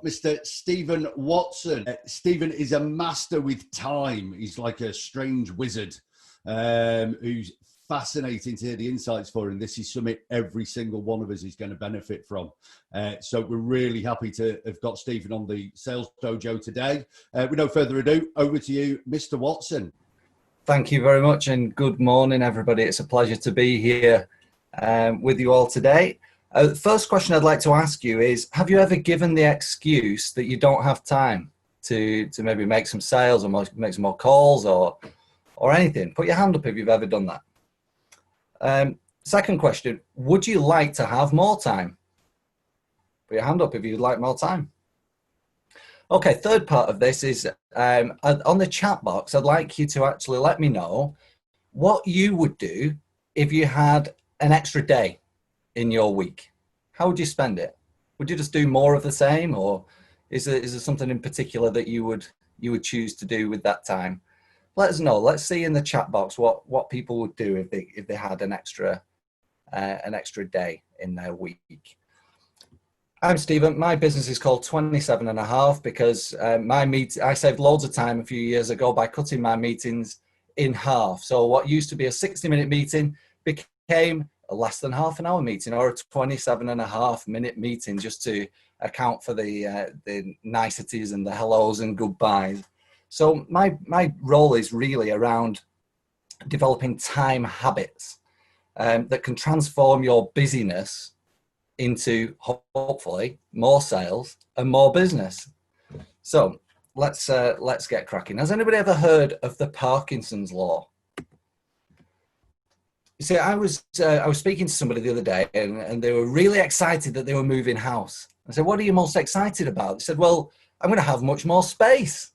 Mr. Stephen Watson. Stephen is a master with time. He's like a strange wizard who's fascinating to hear the insights for, and this is something every single one of us is going to benefit from. So we're really happy to have got Stephen on the Sales Dojo today. With no further ado, over to you, Mr. Watson. Thank you very much, and good morning, everybody. It's a pleasure to be here with you all today. The first question I'd like to ask you is, have you ever given the excuse that you don't have time to maybe make some sales or make some more calls or anything? Put your hand up if you've ever done that. Second question, would you like to have more time? Put your hand up if you'd like more time. Okay, third part of this is on the chat box, I'd like you to actually let me know what you would do if you had an extra day in your week. How would you spend it? Would you just do more of the same, or is there something in particular that you would choose to do with that time? Let us know. Let's see in the chat box what people would do if they had an extra day in their week. I'm Stephen. My business is called 27 and a half because I saved loads of time a few years ago by cutting my meetings in half. So what used to be a 60-minute meeting became a less than half an hour meeting, or a 27.5-minute meeting, just to account for the niceties and the hellos and goodbyes. So my role is really around developing time habits that can transform your busyness into hopefully more sales and more business. So let's get cracking. Has anybody ever heard of the Parkinson's law? You see, I was speaking to somebody the other day, and they were really excited that they were moving house. I said, "What are you most excited about?" They said, "Well, I'm going to have much more space."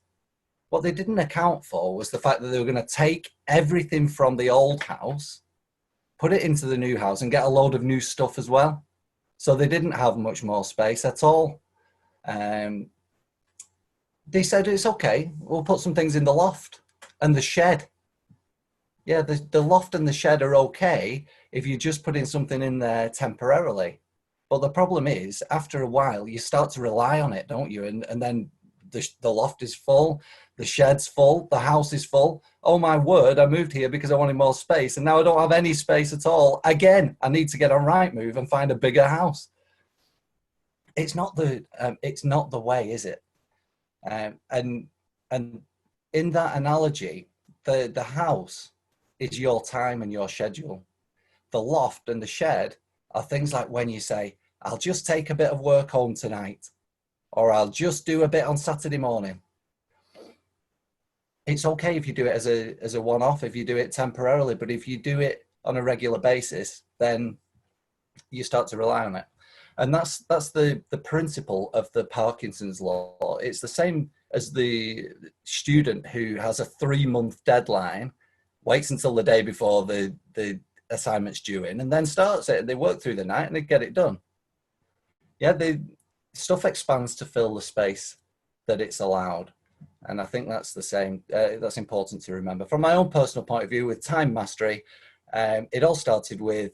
What they didn't account for was the fact that they were going to take everything from the old house, put it into the new house, and get a load of new stuff as well. So they didn't have much more space at all. They said, "It's okay, we'll put some things in the loft and the shed." Yeah, the loft and the shed are okay if you're just putting something in there temporarily. But the problem is, after a while, you start to rely on it, don't you? And then the loft is full, the shed's full, the house is full. Oh my word, I moved here because I wanted more space, and now I don't have any space at all. Again, I need to get on Rightmove and find a bigger house. It's not the way, is it? And in that analogy, the house is your time and your schedule. The loft and the shed are things like when you say, "I'll just take a bit of work home tonight," or "I'll just do a bit on Saturday morning." It's okay if you do it as a one-off, if you do it temporarily, but if you do it on a regular basis, then you start to rely on it. And that's the principle of the Parkinson's law. It's the same as the student who has a 3-month deadline, waits until the day before the assignment's due in, and then starts it. They work through the night and they get it done. Yeah, the stuff expands to fill the space that it's allowed. And I think that's the same. That's important to remember. From my own personal point of view, with time mastery, it all started with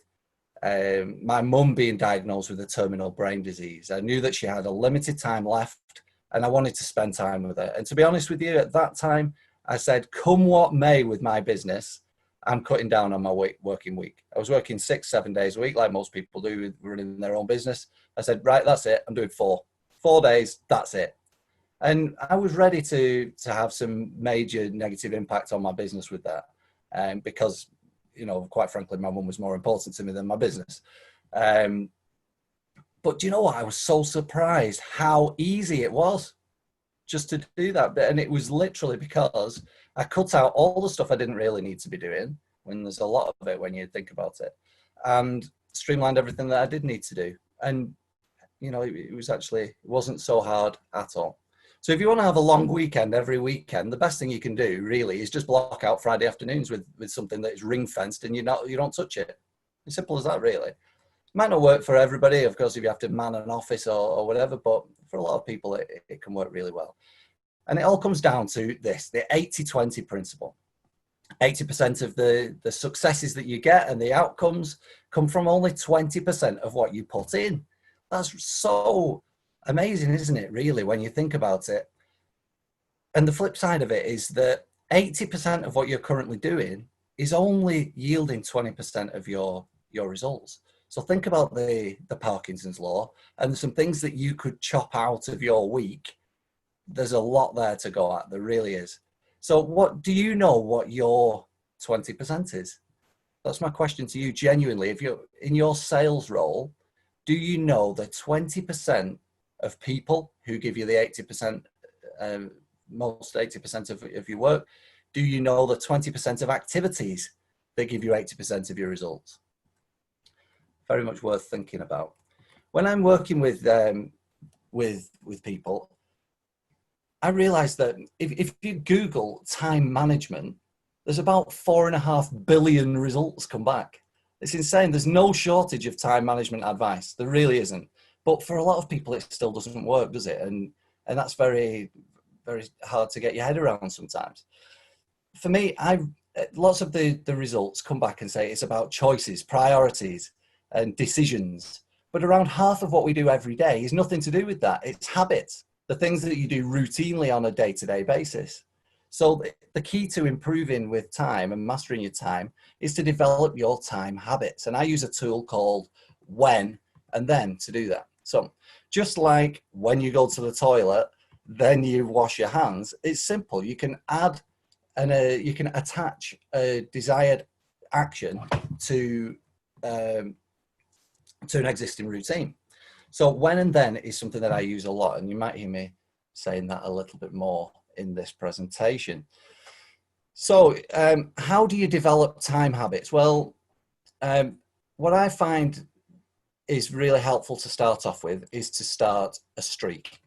my mum being diagnosed with a terminal brain disease. I knew that she had a limited time left, and I wanted to spend time with her. And to be honest with you, at that time, I said, come what may with my business, I'm cutting down on my working week. I was working 6-7 days a week, like most people do, running their own business. I said, right, that's it. I'm doing 4 days. That's it. And I was ready to have some major negative impact on my business with that, because, quite frankly, my mum was more important to me than my business. But do you know what? I was so surprised how easy it was just to do that. And it was literally because I cut out all the stuff I didn't really need to be doing, when there's a lot of it when you think about it, and streamlined everything that I did need to do. And, it wasn't so hard at all. So if you want to have a long weekend every weekend, the best thing you can do really is just block out Friday afternoons with something that is ring fenced, and you don't touch it. As simple as that, really. Might not work for everybody, of course, if you have to man an office or whatever, but for a lot of people, it can work really well. And it all comes down to this, the 80-20 principle. 80% of the successes that you get and the outcomes come from only 20% of what you put in. That's so amazing, isn't it, really, when you think about it? And the flip side of it is that 80% of what you're currently doing is only yielding 20% of your results. So think about the Parkinson's law, and there's some things that you could chop out of your week. There's a lot there to go at. There really is. So what do you know what your 20% is? That's my question to you genuinely. If you're in your sales role, do you know the 20% of people who give you the 80%, most 80% of your work? Do you know the 20% of activities that give you 80% of your results? Very much worth thinking about. When I'm working with people, I realize that if you Google time management, there's about 4.5 billion results come back. It's insane. There's no shortage of time management advice. There really isn't. But for a lot of people, it still doesn't work, does it? And that's very, very hard to get your head around sometimes. For me, lots of the results come back and say it's about choices, priorities, and decisions. But around half of what we do every day is nothing to do with that. It's habits, the things that you do routinely on a day-to-day basis. So the key to improving with time and mastering your time is to develop your time habits. And I use a tool called When and Then to do that. So just like when you go to the toilet, then you wash your hands, it's simple. You can add and you can attach a desired action to an existing routine. So when and then is something that I use a lot, and you might hear me saying that a little bit more in this presentation. So how do you develop time habits? Well, what I find is really helpful to start off with is to start a streak.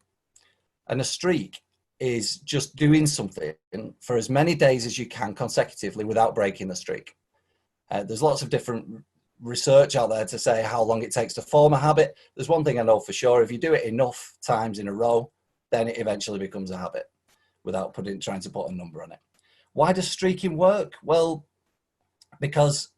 And a streak is just doing something for as many days as you can consecutively without breaking the streak. There's lots of different research out there to say how long it takes to form a habit. There's one thing I know for sure: if you do it enough times in a row, then it eventually becomes a habit without trying to put a number on it. Why does streaking work? Well, because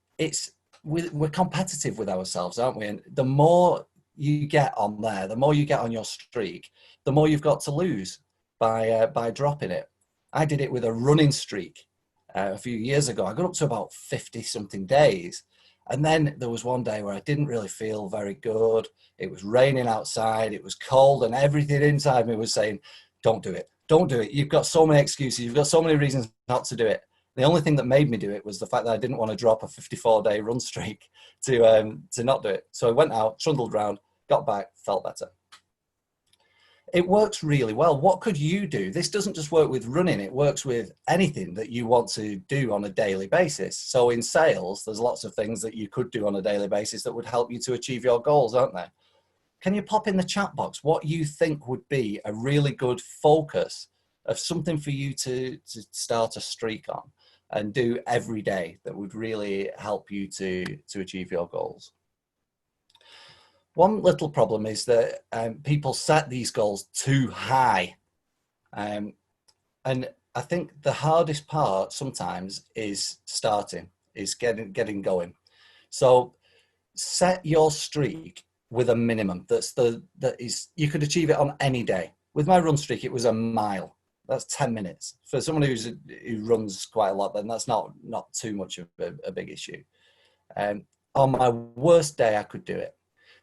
we're competitive with ourselves, aren't we? And the more you get on there, the more you get on your streak, the more you've got to lose by dropping it. I did it with a running streak a few years ago. I got up to about 50 something days. And then there was one day where I didn't really feel very good. It was raining outside, it was cold, and everything inside me was saying, don't do it. Don't do it. You've got so many excuses. You've got so many reasons not to do it. The only thing that made me do it was the fact that I didn't want to drop a 54-day run streak to not do it. So I went out, trundled around, got back, felt better. It works really well. What could you do? This doesn't just work with running. It works with anything that you want to do on a daily basis. So in sales, there's lots of things that you could do on a daily basis that would help you to achieve your goals, aren't there? Can you pop in the chat box what you think would be a really good focus of something for you to start a streak on and do every day that would really help you to achieve your goals? One little problem is that people set these goals too high. And I think the hardest part sometimes is starting, is getting going. So set your streak with a minimum that is you could achieve it on any day. With my run streak, it was a mile. That's 10 minutes. For someone who runs quite a lot, then that's not too much of a big issue. On my worst day, I could do it.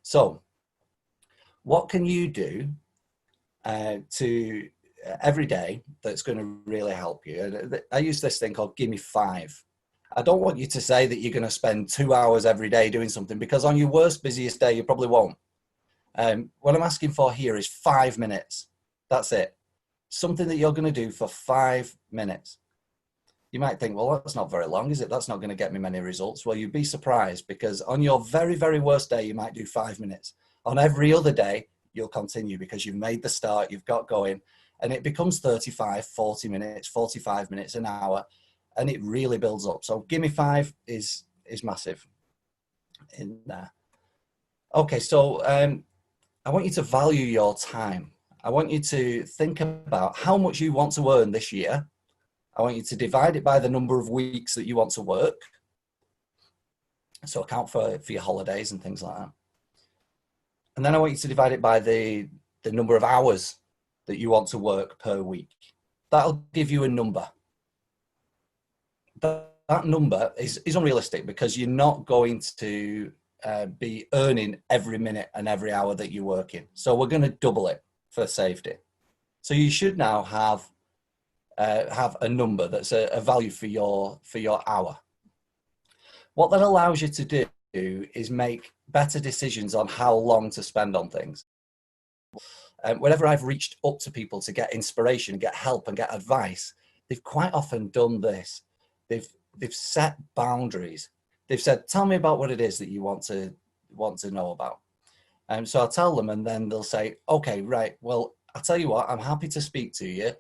So what can you do to every day that's going to really help you? I use this thing called Gimme 5. I don't want you to say that you're going to spend 2 hours every day doing something, because on your worst, busiest day, you probably won't. What I'm asking for here is 5 minutes. That's it. Something that you're going to do for 5 minutes. You might think, well, that's not very long, is it? That's not going to get me many results. Well, you'd be surprised, because on your very, very worst day, you might do 5 minutes. On every other day, you'll continue because you've made the start, you've got going, and it becomes 35, 40 minutes, 45 minutes, an hour, and it really builds up. So Gimme 5 is massive in there. Okay, so I want you to value your time. I want you to think about how much you want to earn this year. I want you to divide it by the number of weeks that you want to work. So account for your holidays and things like that. And then I want you to divide it by the the number of hours that you want to work per week. That'll give you a number. That number is unrealistic because you're not going to be earning every minute and every hour that you're working. So we're going to double it for safety. So you should now have a number that's a value for your hour. What that allows you to do is make better decisions on how long to spend on things. Whenever I've reached up to people to get inspiration, get help and get advice, they've quite often done this. They've set boundaries. They've said, tell me about what it is that you want to know about. So I'll tell them, and then they'll say, okay, right, well, I'll tell you what, I'm happy to speak to you.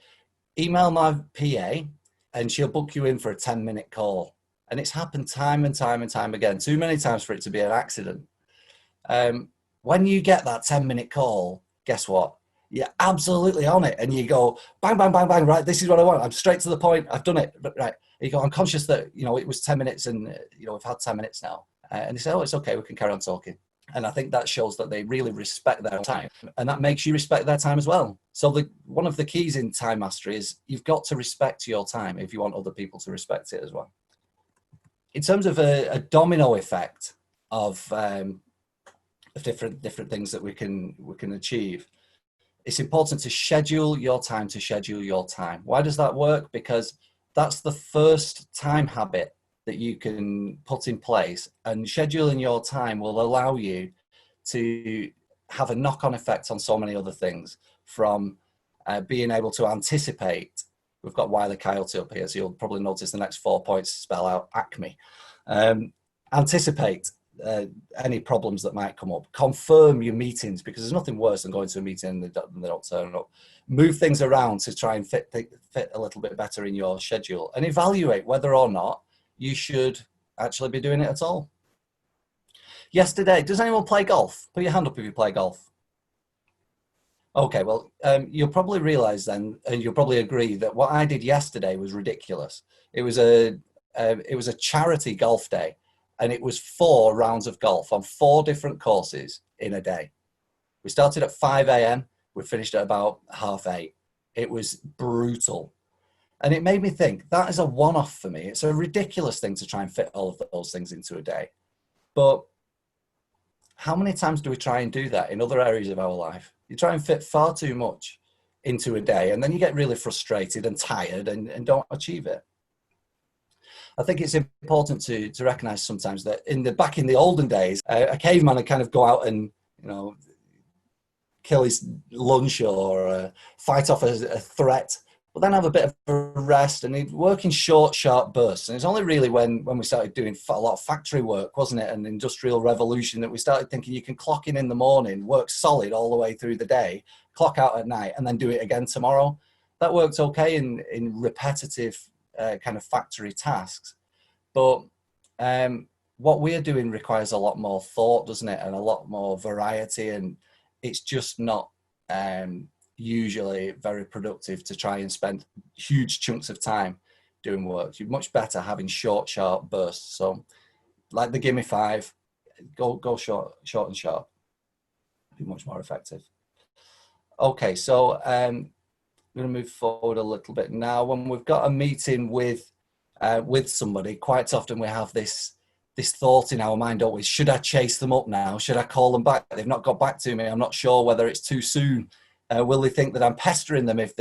Email my PA and she'll book you in for a 10-minute call. And it's happened time and time and time again, too many times for it to be an accident. When you get that 10-minute call, guess what? You're absolutely on it. And you go, bang, bang, bang, bang, right, this is what I want. I'm straight to the point. I've done it. But right. You go, I'm conscious that, it was 10 minutes and, we've had 10 minutes now. And they say, oh, it's okay. We can carry on talking. And I think that shows that they really respect their time, and that makes you respect their time as well. So one of the keys in time mastery is you've got to respect your time if you want other people to respect it as well. In terms of a domino effect of different things that we can achieve, it's important to schedule your time to schedule your time. Why does that work? Because that's the first time habit that you can put in place, and scheduling your time will allow you to have a knock-on effect on so many other things, from being able to anticipate. We've got Wile E. Coyote up here, so you'll probably notice the next 4 points spell out Acme. Anticipate any problems that might come up. Confirm your meetings, because there's nothing worse than going to a meeting and they don't turn up. Move things around to try and fit a little bit better in your schedule, and evaluate whether or not you should actually be doing it at all. Yesterday, does anyone play golf? Put your hand up if you play golf. Okay, well, you'll probably realize then, and you'll probably agree, that what I did yesterday was ridiculous. It was a charity golf day, and it was 4 rounds of golf on 4 different courses in a day. We started at 5 a.m. We finished at about 8:30. It was brutal. And it made me think, that is a one-off for me. It's a ridiculous thing to try and fit all of those things into a day. But how many times do we try and do that in other areas of our life? You try and fit far too much into a day, and then you get really frustrated and tired and don't achieve it. I think it's important to recognize sometimes that back in the olden days, a caveman would kind of go out and, kill his lunch or fight off a threat, but then have a bit of a rest, and he'd work in short, sharp bursts. And it's only really when we started doing a lot of factory work, wasn't it, and the Industrial Revolution, that we started thinking you can clock in the morning, work solid all the way through the day, clock out at night, and then do it again tomorrow. That worked okay in repetitive kind of factory tasks. But what we're doing requires a lot more thought, doesn't it, and a lot more variety, and it's just not usually very productive to try and spend huge chunks of time doing work. You're much better having short, sharp bursts. So like the Gimme 5, go short and sharp. Be much more effective. Okay, so I'm going to move forward a little bit now. When we've got a meeting with somebody, quite often we have this thought in our mind, don't we? Should I chase them up now? Should I call them back? They've not got back to me. I'm not sure whether it's too soon. Will they think that I'm pestering them if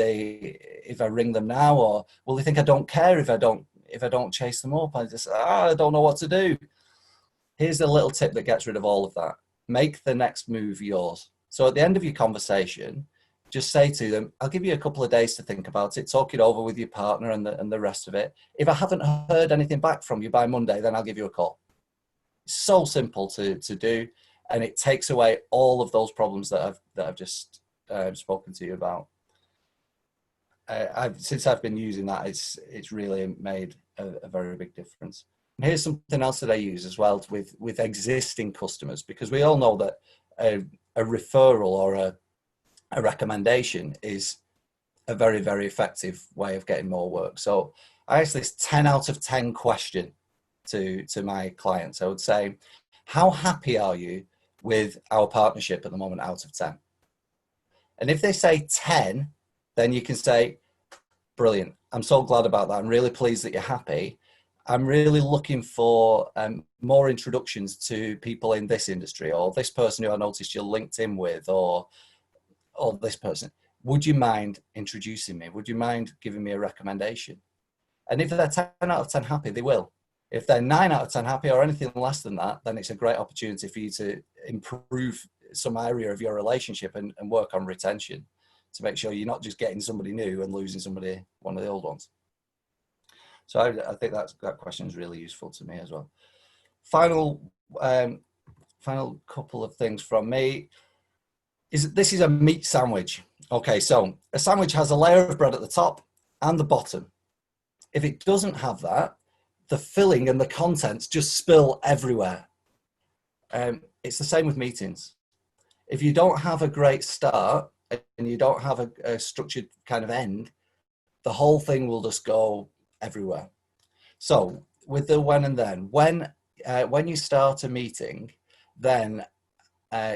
I ring them now, or will they think I don't care if I don't chase them up? I don't know what to do. Here's a little tip that gets rid of all of that. Make the next move yours. So at the end of your conversation, just say to them, I'll give you a couple of days to think about it, talk it over with your partner and the rest of it. If I haven't heard anything back from you by Monday, then I'll give you a call. It's so simple to do, and it takes away all of those problems that I've just spoken to you about. Since I've been using that, it's really made a very big difference. And here's something else that I use as well with existing customers, because we all know that a referral or a recommendation is a very, very effective way of getting more work. So I ask this 10 out of 10 question to my clients. I would say, how happy are you with our partnership at the moment out of 10? And if they say 10, then you can say, brilliant. I'm so glad about that. I'm really pleased that you're happy. I'm really looking for more introductions to people in this industry, or this person who I noticed you're linked in with, or this person. Would you mind introducing me? Would you mind giving me a recommendation? And if they're 10 out of 10 happy, they will. If they're 9 out of 10 happy or anything less than that, then it's a great opportunity for you to improve some area of your relationship and work on retention to make sure you're not just getting somebody new and losing somebody, one of the old ones. So I think that question is really useful to me as well. Final couple of things from me. This is a meat sandwich. Okay, so a sandwich has a layer of bread at the top and the bottom. If it doesn't have that, the filling and the contents just spill everywhere. It's the same with meetings. If you don't have a great start and you don't have a structured kind of end, the whole thing will just go everywhere. So with the when and then, when you start a meeting, then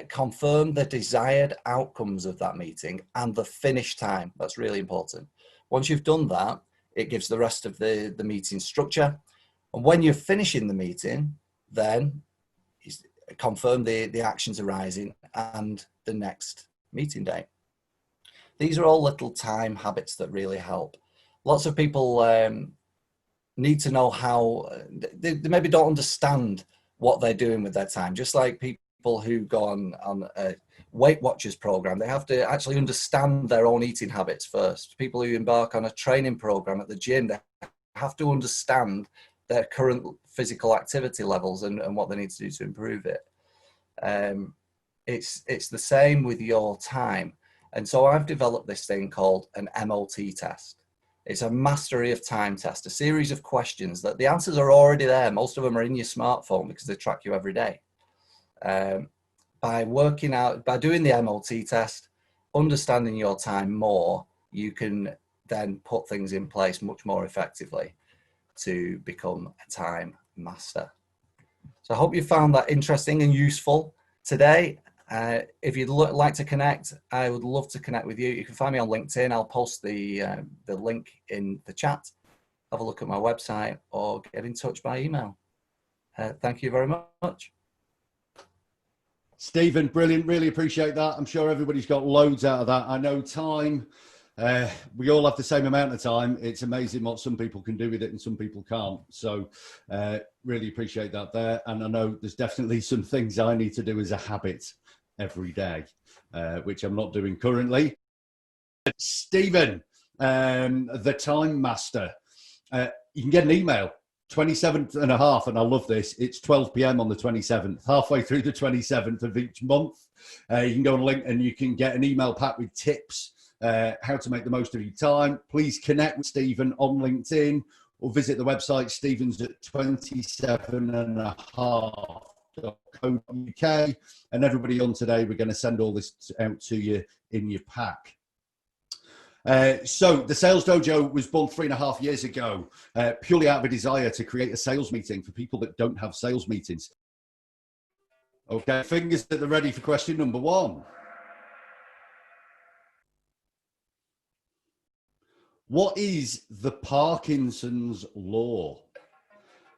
confirm the desired outcomes of that meeting and the finish time. That's really important. Once you've done that, it gives the rest of the meeting structure. And when you're finishing the meeting, then confirm the actions arising and the next meeting date. These are all little time habits that really help. Lots of people need to know how, they maybe don't understand what they're doing with their time. Just like people who go on a Weight Watchers program, they have to actually understand their own eating habits first. People who embark on a training program at the gym, they have to understand their current physical activity levels and what they need to do to improve it. It's the same with your time. And so I've developed this thing called an MOT test. It's a mastery of time test, a series of questions that the answers are already there. Most of them are in your smartphone because they track you every day. By doing the MOT test, understanding your time more, you can then put things in place much more effectively to become a time master. So I hope you found that interesting and useful today. If you'd like to connect, I would love to connect with you. You can find me on LinkedIn. I'll post the link in the chat. Have a look at my website or get in touch by email. Thank you very much. Stephen, brilliant. Really appreciate that. I'm sure everybody's got loads out of that. I know time, we all have the same amount of time. It's amazing what some people can do with it and some people can't. So really appreciate that there. And I know there's definitely some things I need to do as a habit every day, which I'm not doing currently. Stephen, the Time Master, you can get an email 27th and a half, and I love this. It's 12 p.m. on the 27th, halfway through the 27th of each month. You can go on a link and you can get an email pack with tips, how to make the most of your time. Please connect with Stephen on LinkedIn or visit the website Stevens at 27.5.co.uk. And everybody on today, we're going to send all this out to you in your pack. So the Sales Dojo was born 3.5 years ago, purely out of a desire to create a sales meeting for people that don't have sales meetings. Okay, fingers that they're ready for question number one. What is the Parkinson's Law?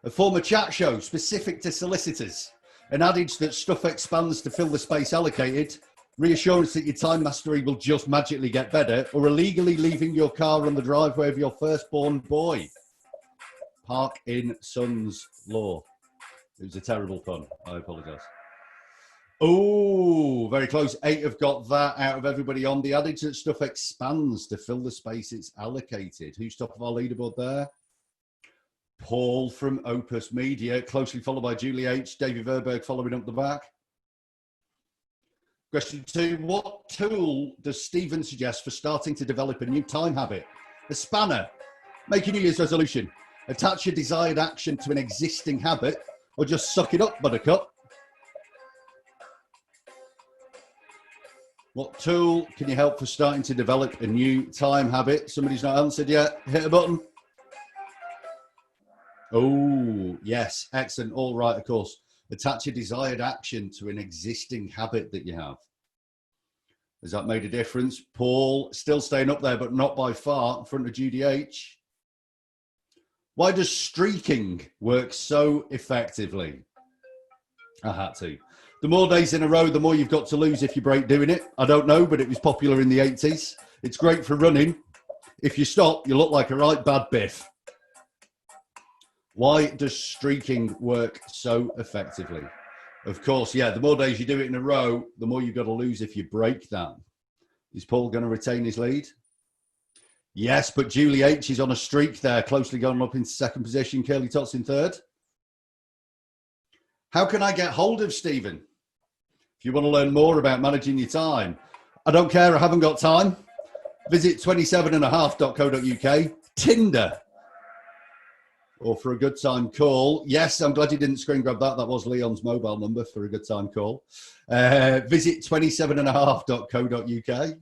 A former chat show specific to solicitors, an adage that stuff expands to fill the space allocated, reassurance that your time mastery will just magically get better, or illegally leaving your car on the driveway of your firstborn boy. Parkinson's Law. It was a terrible pun. I apologise. Oh, very close. 8 have got that out of everybody on. The adage that stuff expands to fill the space it's allocated. Who's top of our leaderboard there? Paul from Opus Media, closely followed by Julie H. David Verberg following up the back. Question 2, what tool does Stephen suggest for starting to develop a new time habit? A spanner, make a New Year's resolution, attach your desired action to an existing habit, or just suck it up, buttercup? What tool can you help for starting to develop a new time habit? Somebody's not answered yet. Hit a button. Oh, yes. Excellent. All right, of course. Attach your desired action to an existing habit that you have. Has that made a difference? Paul still staying up there, but not by far in front of Judy H. Why does streaking work so effectively? I had to. The more days in a row, the more you've got to lose if you break doing it. I don't know, but it was popular in the 80s. It's great for running. If you stop, you look like a right bad biff. Why does streaking work so effectively? Of course, yeah, the more days you do it in a row, the more you've got to lose if you break that. Is Paul going to retain his lead? Yes, but Julie H is on a streak there, closely going up in second position. Curly Tots in third. How can I get hold of Stephen? If you want to learn more about managing your time, I don't care, I haven't got time. Visit 27.5.co.uk, Tinder, or for a good time call. Yes, I'm glad you didn't screen grab that. That was Leon's mobile number for a good time call. Visit 27.5.co.uk.